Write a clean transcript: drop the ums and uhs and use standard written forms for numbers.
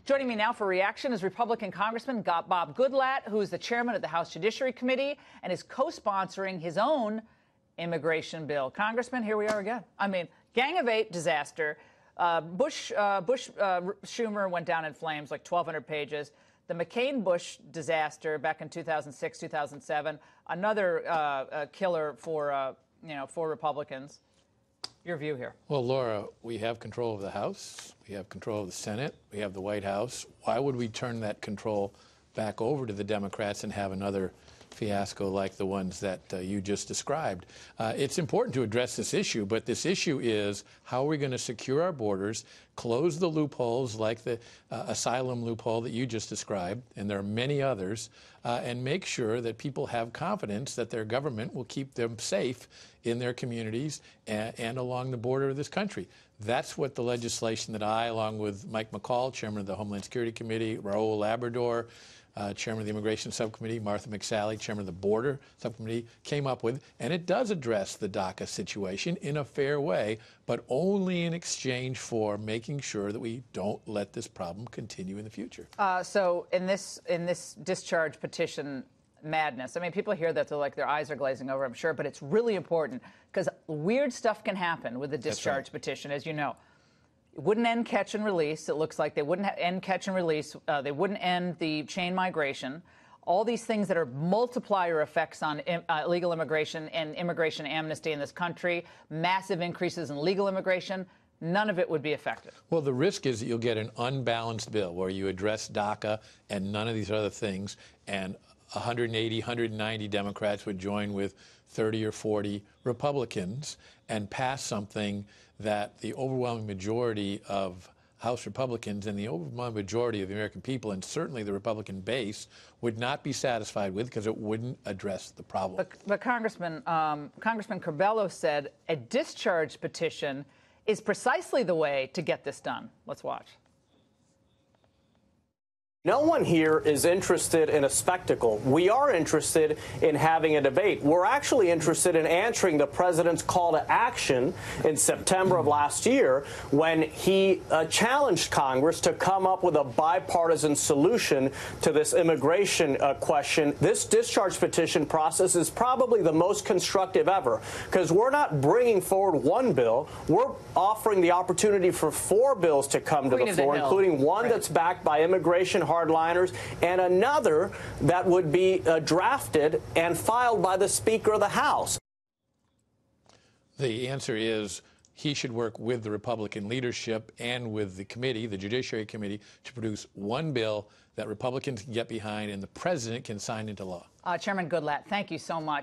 Joining me now for reaction is Republican Congressman Bob Goodlatte, who is the chairman of the House Judiciary Committee and is co-sponsoring his own immigration bill. Congressman, here we are again. I mean, Gang of Eight disaster. Schumer went down in flames, like 1,200 pages. The McCain-Bush disaster back in 2006, 2007, another killer for Republicans. Your view here. Well, Laura, we have control of the House. We have control of the Senate. We have the White House. Why would we turn that control back over to the Democrats and have another fiasco like the ones that you just described? It's important to address this issue, but this issue is how are we going to secure our borders, close the loopholes like the asylum loophole that you just described, and there are many others, and make sure that people have confidence that their government will keep them safe in their communities and along the border of this country. That's what the legislation that I, along with Mike McCall, chairman of the Homeland Security Committee, Raul Labrador, chairman of the Immigration Subcommittee, Martha McSally, chairman of the Border Subcommittee, came up with, and it does address the DACA situation in a fair way, but only in exchange for making sure that we don't let this problem continue in the future. So in this discharge petition madness, I mean, people hear that, they're like, their eyes are glazing over, I'm sure, but it's really important because weird stuff can happen with the discharge petition, as you know. It wouldn't end catch and release. It looks like they wouldn't end catch and release. They wouldn't end the chain migration. All these things that are multiplier effects on illegal immigration and immigration amnesty in this country, massive increases in legal immigration, none of it would be effective. Well, the risk is that you'll get an unbalanced bill where you address DACA and none of these other things, and 180, 190 Democrats would join with 30 or 40 Republicans and pass something that the overwhelming majority of House Republicans and the overwhelming majority of the American people, and certainly the Republican base, would not be satisfied with because it wouldn't address the problem. But Congressman Curbelo said a discharge petition is precisely the way to get this done. Let's watch. No one here is interested in a spectacle. We are interested in having a debate. We're actually interested in answering the president's call to action in September of last year when he challenged Congress to come up with a bipartisan solution to this immigration question. This discharge petition process is probably the most constructive ever because we're not bringing forward one bill. We're offering the opportunity for 4 bills to come to the floor, including one that's backed by immigration hardliners, and another that would be drafted and filed by the Speaker of the House. The answer is he should work with the Republican leadership and with the committee, the Judiciary Committee, to produce one bill that Republicans can get behind and the president can sign into law. Chairman Goodlatte, thank you so much.